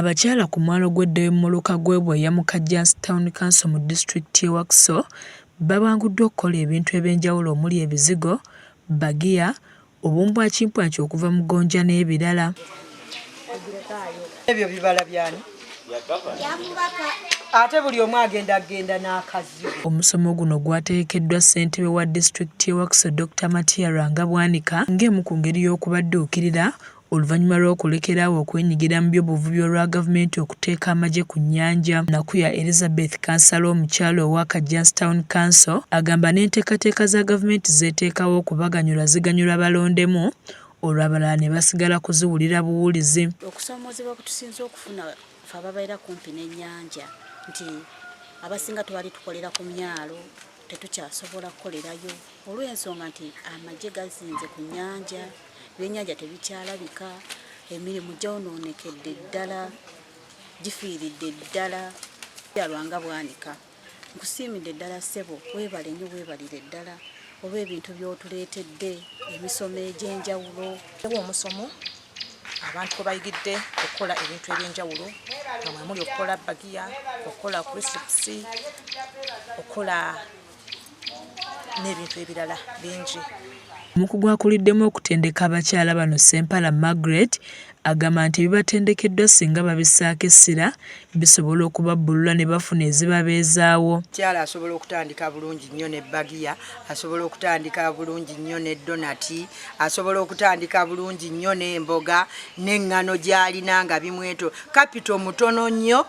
Abakyala ku mwalo gw'eddayo mu muluka gw'Ebweya mu Kajjansi Town Council mu disitulikiti y'e Wakiso babanguddwa okukola ebintu eby'enjawulo omuli ebizigo, bagiya, obumbwakimpwaki okuva mu gonja n'ebirala. Ebyo bibala byani? Ate buli omu agenda n'akazigo. Omusomo guno gwateekeddwa ssentebe wa disitulikiti y'e Wakiso Dr. Matiya Rwangabwanika ng'emu ku ngeri y'okubadduukirira oluvannyuma lw'okulekeraawo okwenyigira mu by'obuvubi olwa gavumenti okuteeka amagye ku nnyanja. Nakuya Elizabeth Kansala omukyala owa Kajjansi Town Council agamba n'enteekateeka za gavumenti zeeteekawo okubaganyulwa ziganyulwa balondemu olwo abalala ne basigala kuziwulira buwulizi. Okusoomozebwa kutusinze okufuna ffe ababeera kumpi n'ennyanja nti abasinga twali tukolera ku myalo tetukyasobola kukolerayo olw'ensonga nti amagye gazinze ku nnyanja, ebyennyanja tebikyalabika, emirimu gyonoonekedde ddala, gifiiridde ddala. Rwangabwanika nkusiimidde ddala ssebo, weebale nnyo weebalire ddala olw'ebintu by'otuleetedde, emisomo egy'enjawulo. Omusomo abantu kwe bayigidde okukola ebintu eby'enjawulo nga mwe muli okukola bagiya, okukola crisps, okukola n'ebintu ebirala bingi. Omukugu akuliddemu okutendeka abakyala bano Ssempala Margaret agamba nti ebibatendekeddwa singa babissaako essira bisobola okubabbulula ne bafuna ezibabeezaawo. Omukyala asobola okutandika bulungi nnyo ne bagiya, asobola okutandika bulungi nnyo ne donati, asobola okutandika bulungi nnyo n'emboga n'eŋŋano gy'alina nga bimweto. Kapito mutono nnyo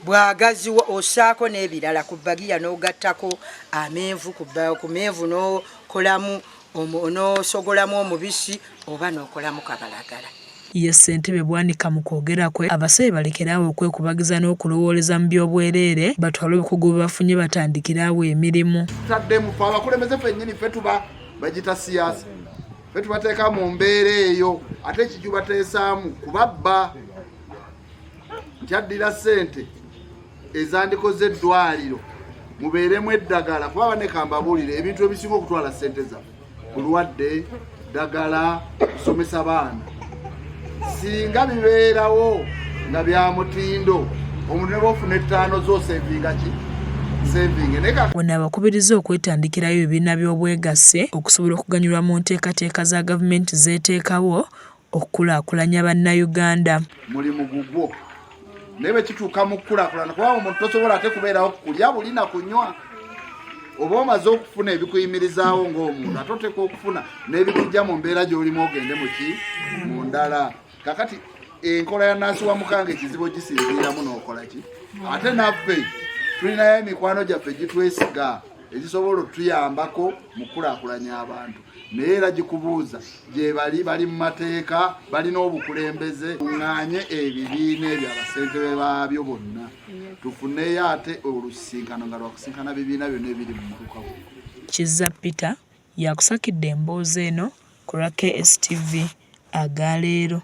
bw'agaziwa ossaako n'ebirala ku bagiya n'ogattako amenvu, ku menvu n'okolamu onoosogolamu omubisi oba n'okolamu kabalagala. Ye ssentebe Bwanika mu kwogera kwe abasabye balekeraawo okwekubagiza n'okulowooleza mu by'obwereere batwale obukugu bwe bafunye batandikiraawo emirimu. Taddemu fe abakulembeze ffennyini ffe tuba bagita siyaasa, ffe tubateeka mu mbeera eyo ate ekiju bateesaamu kubabba nti addira ssente ezandikoze eddwaliro mubeeremu eddagala kuba baneka mbabuulire ebintu ebisinga okutwala ssente zaffe bulwadde, ddagala, kusomesa baana. Singa bibeerawo nga bya mutindo omuntu ne bw'ofuna ettaano z'osevinga ki? Sevinga. Wano abakubiriza okwetandikirayo ebibiina by'obwegasse okusobola okuganyulwa mu nteekateeka za gavumenti zeeteekawo okukulaakulanya bannayuganda. Mulimu gugwo naye bwe kituuka mu kukulaakulana kuba omuntu tosobola ate kubeerawo kulya buli na kunywa. Oba omaze okufuna ebikuyimirizaawo ng'omuntu ate oteeka okufuna n'ebikujja mu mbeera gy'olimu ogende mu ki? Mu ndala. Kakati enkola ya Nansi wa Mukanga ekizibu gisinziiramu n'okola ki? Ate naffe tulinayo emikwano gyaffe gitwesiga egisobola otuyambako mu kulaakulanya abantu. Naye era gikubuuza gye bali mu mateeka balina obukulembeze kuŋŋaanye ebibiina ebyo abasentebe baabyo bonna tufuneyo ate olusinkano nga lwakusinkana bibiina byonna ebiri mu muluka gwo. Kizza Peter yakusakidde emboozi eno ku lwa KSTV agaleero.